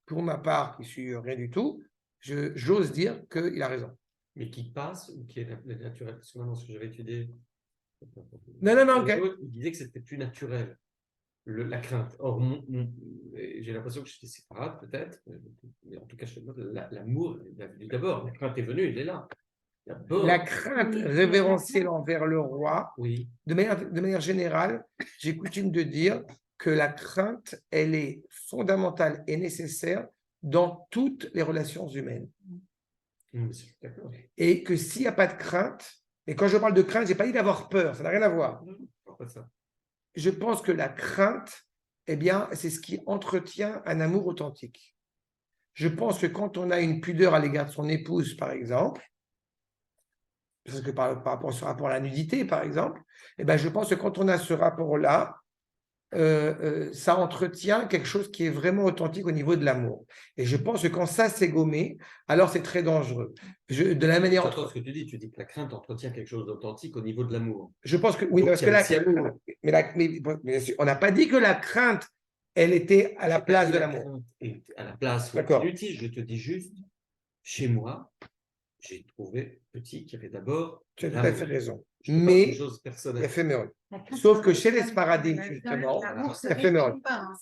Pour ma part, qui ne suis rien du tout, j'ose dire qu'il a raison. Mais qui passe ou qui est naturel? Parce que maintenant, ce que j'avais étudié, Non, ok. il disait que c'était plus naturel, la crainte. Or, j'ai l'impression que j'étais séparate, peut-être, mais en tout cas, l'amour, d'abord, la crainte est venue, il est là. La crainte révérentielle envers le roi, oui. de manière générale, j'ai coutume de dire que la crainte, elle est fondamentale et nécessaire dans toutes les relations humaines. Et que s'il n'y a pas de crainte, et quand je parle de crainte, je n'ai pas dit d'avoir peur, ça n'a rien à voir. Je pense que la crainte, eh bien, c'est ce qui entretient un amour authentique. Je pense que quand on a une pudeur à l'égard de son épouse, par exemple, parce que par rapport à ce rapport à la nudité, par exemple, eh bien, je pense que quand on a ce rapport-là, ça entretient quelque chose qui est vraiment authentique au niveau de l'amour. Et je pense que quand ça s'est gommé, alors c'est très dangereux. De la manière. C'est ce que tu dis que la crainte entretient quelque chose d'authentique au niveau de l'amour. Je pense que oui, donc, parce que mais on n'a pas dit que la crainte, elle était à la place de l'amour. À la place. D'accord. Inutile, je te dis juste, chez moi, j'ai trouvé petit qu'il y avait d'abord. Tu as tout à fait raison. Mais il a fait mieux. Sauf que chez les Sparadim, justement,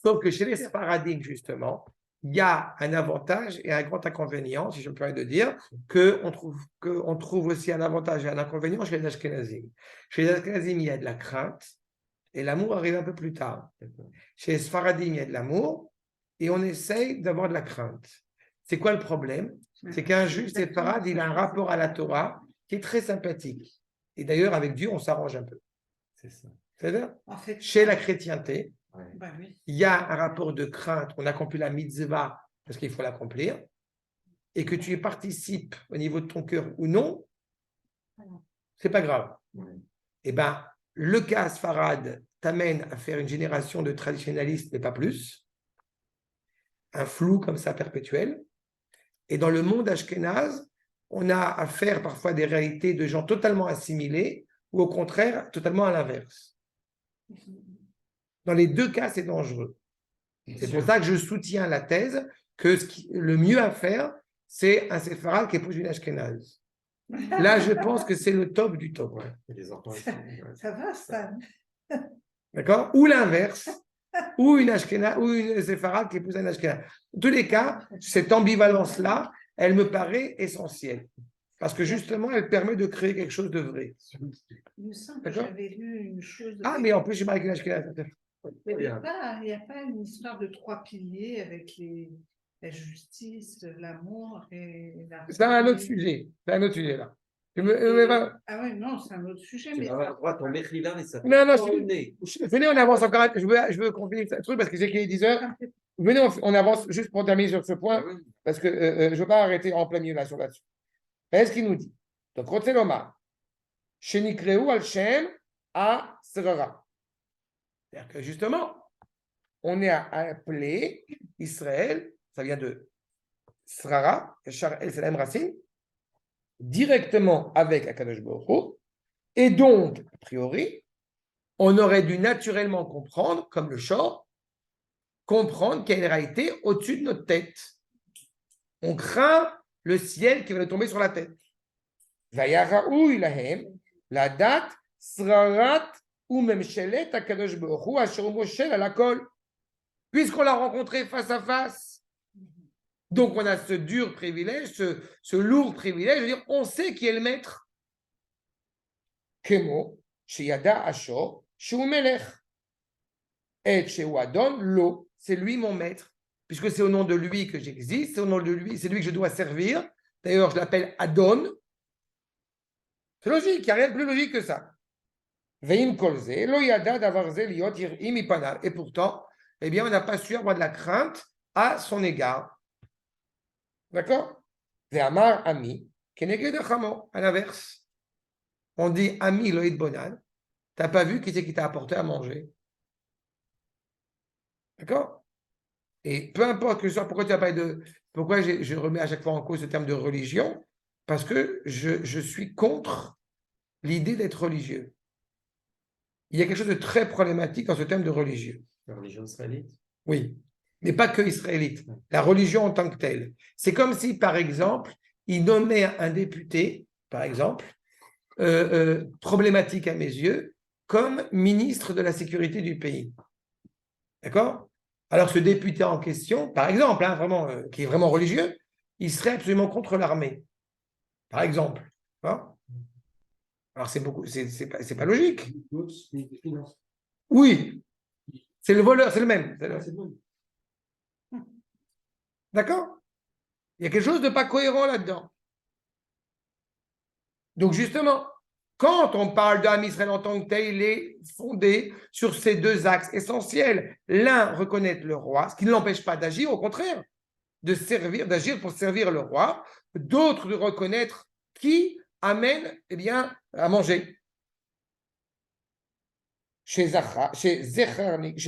sauf que chez les Sparadim, justement, il y a un avantage et un grand inconvénient, si je me permets de dire, qu'on trouve aussi un avantage et un inconvénient chez les Ashkenazim. Chez les Ashkenazim, il y a de la crainte et l'amour arrive un peu plus tard. Chez les Sfaradim, il y a de l'amour et on essaye d'avoir de la crainte. C'est quoi le problème? C'est qu'un juif séfarade, il a un rapport à la Torah qui est très sympathique. Et d'ailleurs, avec Dieu, on s'arrange un peu. C'est ça. C'est-à-dire, En fait, chez la chrétienté, oui. il y a un rapport de crainte. On accomplit la mitzvah parce qu'il faut l'accomplir. Et que tu y participes au niveau de ton cœur ou non, c'est pas grave. Eh bien, le cas Sfarad t'amène à faire une génération de traditionnalistes, mais pas plus. Un flou comme ça perpétuel. Et dans le monde ashkénaze, on a affaire parfois des réalités de gens totalement assimilés ou au contraire, totalement à l'inverse. Dans les deux cas, c'est dangereux. C'est pour ça que je soutiens la thèse que le mieux à faire, c'est un séfarade qui épouse une ashkénaze. Là, je pense que c'est le top du top. Ça va, Stan? D'accord? Ou l'inverse, ou une ashkénaze, ou une séfarade qui épouse un ashkénaze. En tous les cas, cette ambivalence-là, elle me paraît essentielle. Parce que justement, elle permet de créer quelque chose de vrai. Il me semble que D'accord. j'avais lu une chose. Ah, mais en plus, j'ai marqué l'âge qu'elle a. Il n'y a pas une histoire de 3 piliers avec la justice, l'amour et la C'est un autre sujet. C'est un autre sujet, là. Ah oui, non, c'est un autre sujet. Tu Mais vas avoir ton Mechila, mais ça Non, non, tourner. venez, on avance encore. Je veux qu'on finisse ce truc parce que c'est qu'il est 10 heures. Venez, on avance juste pour terminer sur ce point, Ah oui. parce que je ne veux pas arrêter en plein milieu là-dessus. Est-ce qu'il nous dit? Donc, Rotzeloma, Shenikreu al-Shem à Serara. C'est-à-dire que justement, on est appelé Israël, ça vient de Srara, c'est la même racine, directement avec Akadosh Baruch Hu, et donc, a priori, on aurait dû naturellement comprendre, comme le Shor, comprendre qu'il y a une réalité au-dessus de notre tête. On craint le ciel qui va nous tomber sur la tête. Vayara'u ilahem, la date srarat ou même shelet akadosh baruch hu asher Moshe la kol. Puisqu'on l'a rencontré face à face. Donc on a ce dur privilège, ce lourd privilège de dire on sait qui est le maître. Kemo, sheyada ashor, shu melech. Et chez Wadon, l'eau, c'est lui mon maître, puisque c'est au nom de lui que j'existe, c'est au nom de lui, c'est lui que je dois servir. D'ailleurs, je l'appelle Adon. C'est logique, il n'y a rien de plus logique que ça. Veim kolze, lo yada davar ze liot yirim ipanav. Et pourtant, eh bien, on n'a pas su avoir de la crainte à son égard. D'accord? Ve'amar ami, keneged achamo, à l'inverse. On dit ami loïd bonan. T'as pas vu qui c'est qui t'a apporté à manger? D'accord? Et peu importe que ce soit, pourquoi tu as parlé de. Pourquoi je remets à chaque fois en cause ce terme de religion? Parce que je suis contre l'idée d'être religieux. Il y a quelque chose de très problématique dans ce terme de religieux. La religion israélite. Oui, mais pas que israélite. La religion en tant que telle. C'est comme si, par exemple, il nommait un député, par exemple, problématique à mes yeux, comme ministre de la sécurité du pays. D'accord? Alors, ce député en question, par exemple, hein, vraiment, qui est vraiment religieux, il serait absolument contre l'armée. Par exemple. Hein? Alors, c'est pas logique. Oui, c'est le voleur, c'est le même. D'accord? Il y a quelque chose de pas cohérent là-dedans. Donc, justement, quand on parle d'Am Israël en tant que tel, il est fondé sur ces deux axes essentiels. L'un, reconnaître le roi, ce qui ne l'empêche pas d'agir, au contraire, d'agir pour servir le roi. D'autres, de reconnaître qui amène bien, à manger. Chez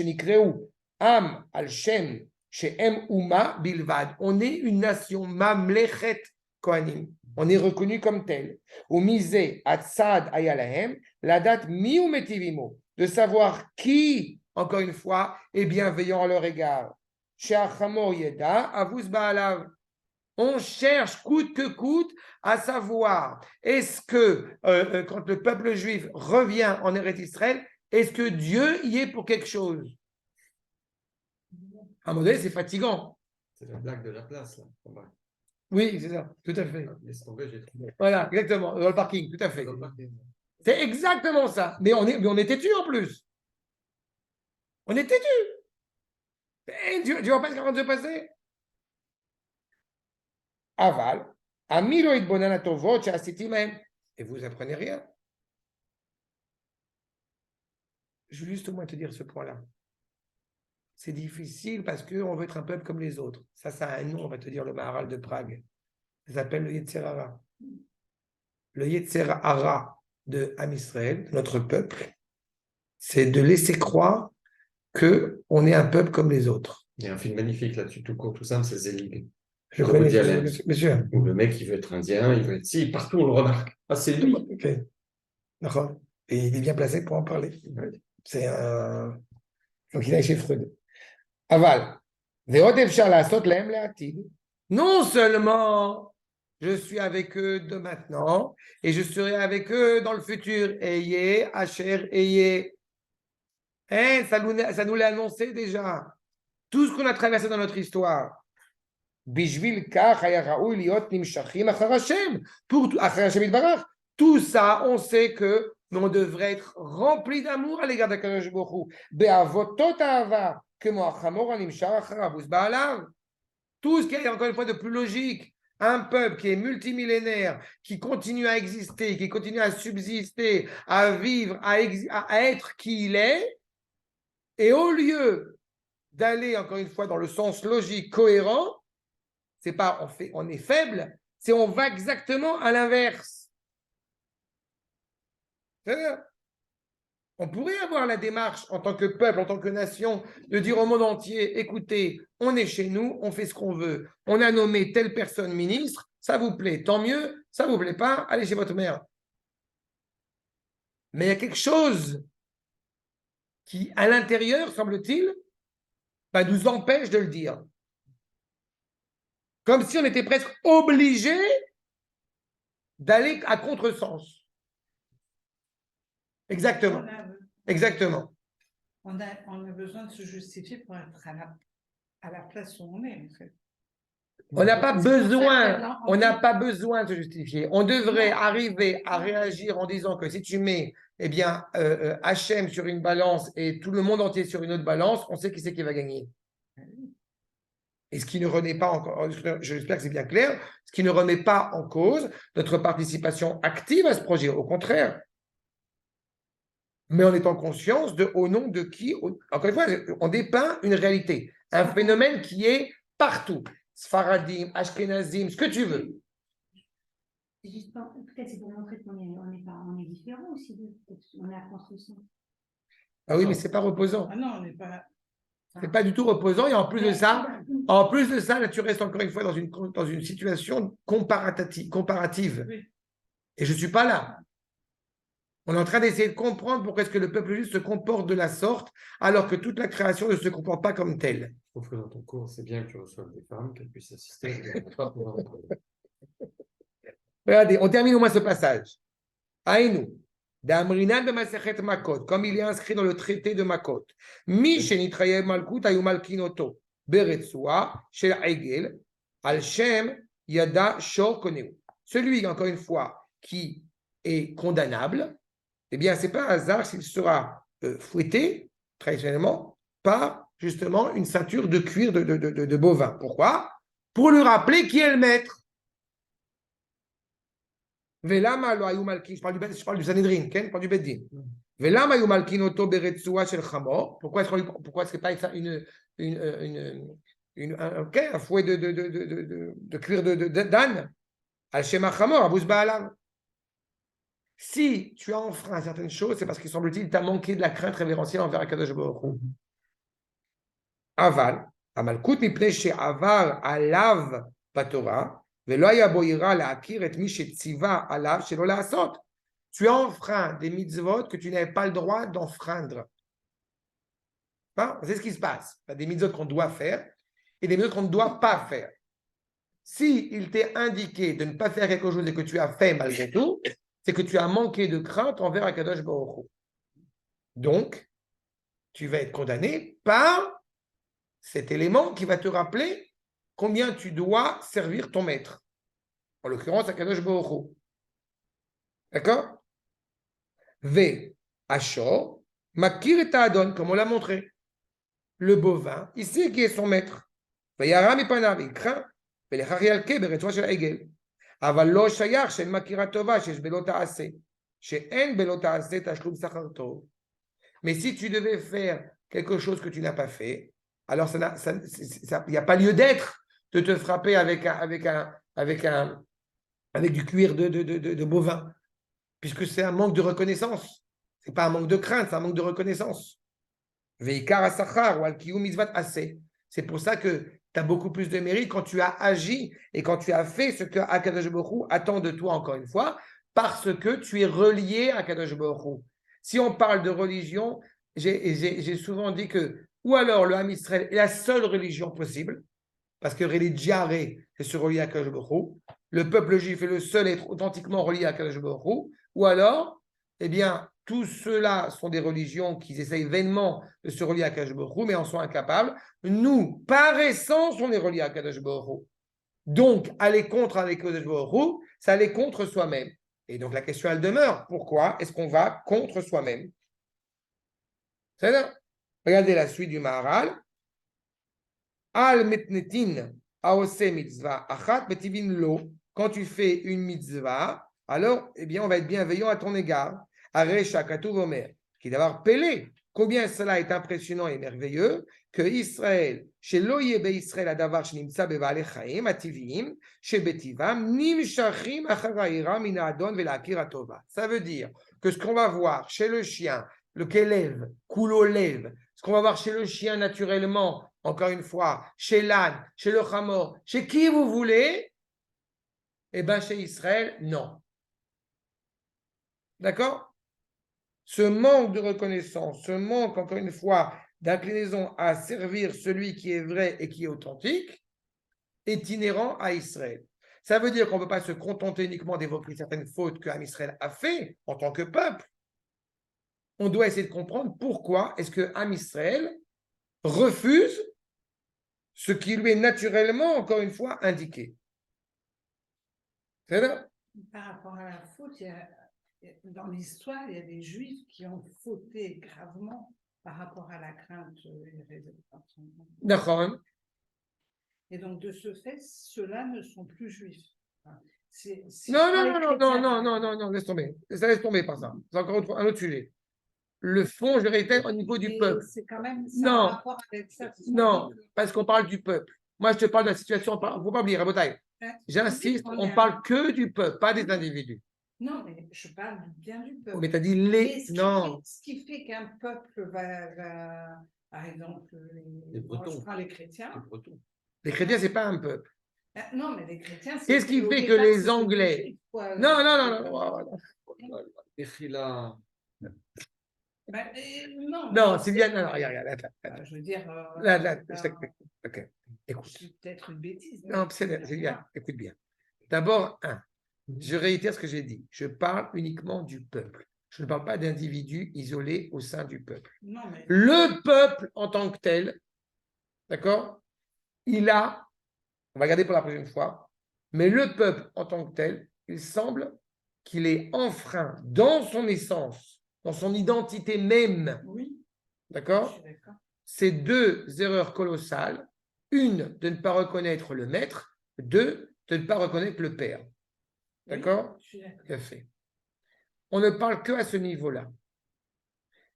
Nikreu Am al-Shem, chez Em Uma Bilvad. On est une nation, Mamlechet Kohanim. On est reconnu comme tel. Ou misé Atzad Ayalahem, la date Miumetivimo, de savoir qui, encore une fois, est bienveillant à leur égard. Chez Achamor Yeda, Avuz Baalav. On cherche coûte que coûte à savoir, est-ce que quand le peuple juif revient en Eretz Israël, est-ce que Dieu y est pour quelque chose? À un moment donné, c'est fatigant. C'est la blague de la place, là. Oui, c'est ça, tout à fait. Laisse tomber, j'ai trouvé. Voilà, exactement, dans le parking, tout à fait. Dans le parking. C'est exactement ça. Mais on est têtu en plus. On est têtu. Tu vois pas ce qui est en train de se passer? Aval, Amilo et Bonanatovot, même. Et vous apprenez rien. Je veux juste au moins te dire ce point-là. C'est difficile parce qu'on veut être un peuple comme les autres. Ça a un nom, on va te dire, le Maharal de Prague. Ça s'appelle le Yetzer Hara. Le Yetzer Hara de Am Israël, notre peuple, c'est de laisser croire qu'on est un peuple comme les autres. Il y a un film magnifique là-dessus, tout court, tout simple, c'est Zelig. Je connais, monsieur. Où le mec, il veut être indien, il veut être... Si, partout, on le remarque. Ah, c'est lui. Ok. D'accord. Et il est bien placé pour en parler. C'est un... Donc, il est chez Freud. Aval. Non seulement je suis avec eux de maintenant et je serai avec eux dans le futur. Ayez, Asher, ayez. Ça nous l'a annoncé déjà. Tout ce qu'on a traversé dans notre histoire. Bishvil kach haya raoui liot nimshachim achar Hashem. Pour achar Hashem yitbarach. Tout ça, on sait que on devrait être rempli d'amour à l'égard d'Akadosh Baruch Hu. Be'avotot ahava, kemo achamor animshach acharav uzba'alav. Tout ce qui est encore une fois de plus logique, un peuple qui est multimillénaire, qui continue à exister, qui continue à subsister, à vivre, à être qui il est, et au lieu d'aller encore une fois dans le sens logique cohérent, c'est pas on est faible, c'est on va exactement à l'inverse. On pourrait avoir la démarche en tant que peuple, en tant que nation, de dire au monde entier, écoutez, on est chez nous, on fait ce qu'on veut. On a nommé telle personne ministre, ça vous plaît, tant mieux, ça vous plaît pas, allez chez votre mère. Mais il y a quelque chose qui, à l'intérieur, semble-t-il, nous empêche de le dire. Comme si on était presque obligé d'aller à contresens. Exactement. Exactement. On a besoin de se justifier pour être à la place où on est, en fait. On n'a pas besoin, on n'a pas besoin de se justifier. On devrait arriver à réagir en disant que si tu mets Hachem sur une balance et tout le monde entier sur une autre balance, on sait qui c'est qui va gagner. Et ce qui ne remet pas encore, j'espère que c'est bien clair, ce qui ne remet pas en cause notre participation active à ce projet, au contraire. Mais en étant conscience de au nom de qui, encore une fois, on dépeint une réalité, un phénomène qui est partout. Sfaradim, Ashkenazim, ce que tu veux. Peut-être c'est pour montrer on est différent aussi, on est à contresens. Ah oui, mais c'est pas reposant. Ah non, on n'est pas. C'est pas du tout reposant. Et en plus de ça, là, tu restes encore une fois dans une situation comparative. Oui. Et je suis pas là. On est en train d'essayer de comprendre pourquoi est-ce que le peuple juif se comporte de la sorte, alors que toute la création ne se comporte pas comme telle. Je trouve que dans ton cours, c'est bien que tu reçoives des femmes, qu'elles puissent assister. Regardez, on termine au moins ce passage. Aïnou. D'Amrinan de Masechet Makot, comme il est inscrit dans le traité de Makot. Mi shenitrayev malkut ayu malkinoto beretsua shel egel al shem yada shor koneu. Celui, encore une fois, qui est condamnable, eh bien, ce n'est pas un hasard s'il sera fouetté, traditionnellement, par, justement, une ceinture de cuir de bovin. Pourquoi? Pour lui rappeler qui est le maître. Velama lo ayu malkin, je parle du Sanhedrin, je parle du Beddin. Velama ayu malkin oto beretsua shel chamor. Pourquoi est-ce que pas un fouet de cuir d'âne? Al shema chamor, abuz ba'alam. Si tu as enfreint certaines choses, c'est parce qu'il semble-t-il t'a manqué de la crainte révérentielle envers Akadosh Baruch Hu. Aval, amalkut mipnei she'avar alav patora, velo haya bo ira la'akir et mi she'tziva alav shelo la'asot. Tu as enfreint des mitzvot que tu n'avais pas le droit d'enfreindre. C'est ce qui se passe. Il y a des mitzvot qu'on doit faire et des mitzvot qu'on ne doit pas faire. Si il t'est indiqué de ne pas faire quelque chose et que tu as fait malgré tout, c'est que tu as manqué de crainte envers Akadosh Baruch Hu. Donc, tu vas être condamné par cet élément qui va te rappeler combien tu dois servir ton maître. En l'occurrence, Akadosh Baruch Hu. D'accord? V. Ashor, Makir et Adon, comme on l'a montré. Le bovin, il sait qui est son maître. Vayaram et Panav, il craint. Velechari al-ke, beretzoa shel egel. אבל לא שייך שאין מכירה טובה שיש בלא תעשה, שאין בלא תעשה תשלום שכר טוב. Mais si tu devais faire quelque chose que tu n'as pas fait, alors il n'y a pas lieu d'être de te frapper avec du cuir de bovin, puisque c'est un manque de reconnaissance. Ce n'est pas un manque de crainte, c'est un manque de reconnaissance. Veikar asachar ou al-kiyum mitzvat aseh. C'est pour ça que tu as beaucoup plus de mérite quand tu as agi et quand tu as fait ce que Akadosh Baruch Hu attend de toi, encore une fois, parce que tu es relié à Akadosh Baruch Hu. Si on parle de religion, j'ai souvent dit que, ou alors le Ham Israël est la seule religion possible, parce que religiare, c'est se relier à Akadosh Baruch Hu. Le peuple juif est le seul à être authentiquement relié à Akadosh Baruch Hu. Ou alors, eh bien, tous ceux-là sont des religions qui essayent vainement de se relier à Akadosh Baruch Hu, mais en sont incapables. Nous, par essence, on est reliés à Akadosh Baruch Hu. Donc, aller contre avec Baruch, ça aller contre soi-même. Et donc, la question, elle demeure. Pourquoi est-ce qu'on va contre soi-même? C'est là. Regardez la suite du Maharal. Al metnetin aose mitzvah achat betivin lo. Quand tu fais une mitzvah, alors, eh bien, on va être bienveillant à ton égard. Aresha katuv omer. Qui d'avoir pelé. Combien cela est impressionnant et merveilleux que Israël, chez l'oyebe Israël adavar shnimtsa bevale chaim ativim, chez betivam nimshachim acharaira mina adon velakir atova. Ça veut dire que ce qu'on va voir chez le chien, le kelev, kulo lev, ce qu'on va voir chez le chien naturellement, encore une fois, chez l'âne, chez le chamor, chez qui vous voulez, eh bien chez Israël, non. D'accord? Ce manque de reconnaissance, ce manque, encore une fois, d'inclinaison à servir celui qui est vrai et qui est authentique, est inhérent à Israël. Ça veut dire qu'on ne peut pas se contenter uniquement d'évoquer certaines fautes que Israël a fait en tant que peuple. On doit essayer de comprendre pourquoi est-ce que Israël refuse ce qui lui est naturellement, encore une fois, indiqué. C'est là. Par rapport à la faute, dans l'histoire, il y a des Juifs qui ont fauté gravement par rapport à la crainte D'accord. Et donc, de ce fait, ceux-là ne sont plus juifs. Non, laisse tomber. Ça laisse tomber par ça. C'est encore un autre sujet. Le fond, je répète, au niveau du peuple. C'est quand même Non, rapport avec ça. Non, parce qu'on parle du peuple. Moi, je te parle de la situation. Il ne faut pas oublier, Rabotaï. J'insiste, on ne parle que du peuple, pas des individus. Non, mais je parle bien du peuple. Mais tu as dit les. Non. Ce qui fait qu'un peuple va, par exemple, Les Bretons. je prends les chrétiens. Les chrétiens, ce n'est pas un peuple. Non, mais les chrétiens, c'est. Qu'est-ce qui fait que les Anglais. Non. Là. Non, Sylviane, non, regarde. Je veux dire. Ok, écoute. C'est peut-être une bêtise. Non, Sylviane, écoute bien. D'abord, je réitère ce que j'ai dit. Je parle uniquement du peuple. Je ne parle pas d'individus isolés au sein du peuple. Non, mais... Le peuple en tant que tel, d'accord, il a, on va regarder pour la prochaine fois, mais le peuple en tant que tel, il semble qu'il est enfreint dans son essence, dans son identité même. Oui. D'accord? C'est deux erreurs colossales. Une, de ne pas reconnaître le maître. Deux, de ne pas reconnaître le père. D'accord? Bien fait. On ne parle que à ce niveau-là.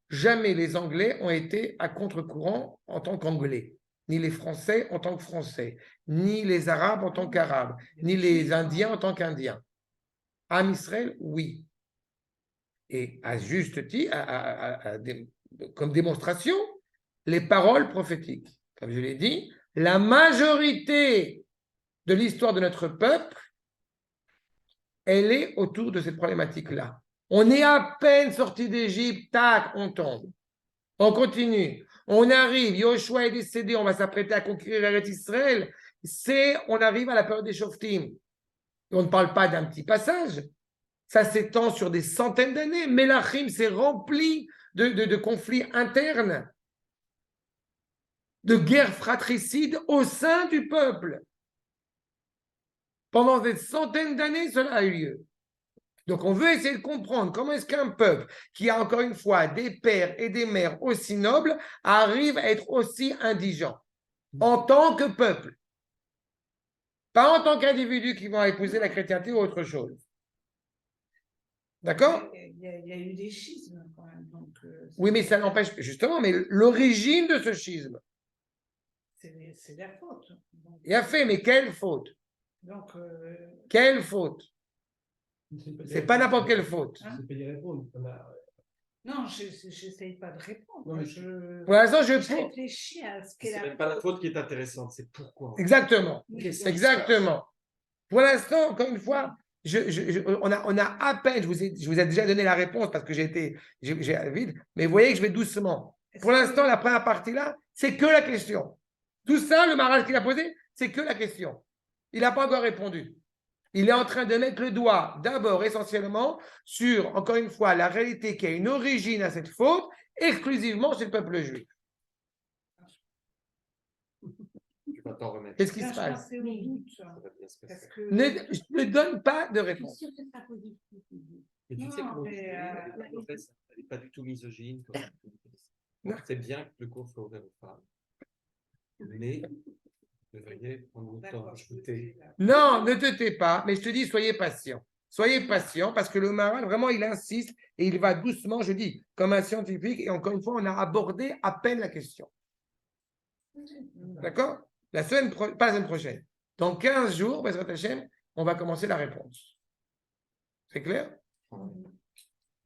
Jamais les Anglais ont été à contre-courant en tant qu'Anglais, ni les Français en tant que Français, ni les Arabes en tant qu'Arabes, ni les Indiens en tant qu'Indiens. Am Israël, oui. Et à juste titre, comme démonstration, les paroles prophétiques. Comme je l'ai dit, la majorité de l'histoire de notre peuple, elle est autour de cette problématique-là. On est à peine sorti d'Égypte, tac, on tombe. On continue. On arrive, Yoshua est décédé, on va s'apprêter à conquérir Eretz Israël. On arrive à la période des Shoftim. On ne parle pas d'un petit passage. Ça s'étend sur des centaines d'années. Melachim s'est rempli de conflits internes, de guerres fratricides au sein du peuple. Pendant des centaines d'années, cela a eu lieu. Donc, on veut essayer de comprendre comment est-ce qu'un peuple qui a encore une fois des pères et des mères aussi nobles arrive à être aussi indigent en tant que peuple. Pas en tant qu'individu qui vont épouser la chrétienté ou autre chose. D'accord? Il y a eu des schismes quand même. Donc, oui, mais ça n'empêche, justement, mais l'origine de ce schisme. C'est la faute. Donc, il a fait, mais quelle faute? Donc, quelle faute? C'est pas n'importe quelle faute. Je ne sais pas y répondre. Non, je n'essaye pas de répondre. Non, mais pour l'instant, je réfléchis à ce qu'est C'est la même pas la faute qui est intéressante, c'est pourquoi. Exactement. Oui, Exactement. Pour l'instant, encore une fois, on a à peine, je vous ai déjà donné la réponse parce que j'ai vide, mais vous voyez que je vais doucement. Pour l'instant, la première partie là, c'est que la question. Tout ça, le mariage qu'il a posé, c'est que la question. Il n'a pas encore répondu. Il est en train de mettre le doigt d'abord essentiellement sur, encore une fois, la réalité qui a une origine à cette faute, exclusivement chez le peuple juif. vas t'en remettre. Qu'est-ce qui Là, se je passe? pensais au doute. Ça va bien se Parce passer. que Ne donne pas de Je suis réponse. sûre que ce sera positif. Et tu Non, sais comment mais, elle n'est pas du tout misogyne. Non. C'est bien que le cours soit ouvert aux femmes. Mais vous devriez prendre le temps d'accord, je me d'écouter. tais, là. Non, ne te tais pas, mais je te dis, soyez patient. Soyez patient parce que le Maharal, vraiment, il insiste et il va doucement, je dis, comme un scientifique. Et encore une fois, on a abordé à peine la question. D'accord? Pas la semaine prochaine. Dans 15 jours, Bezrat Hashem, on va commencer la réponse. C'est clair?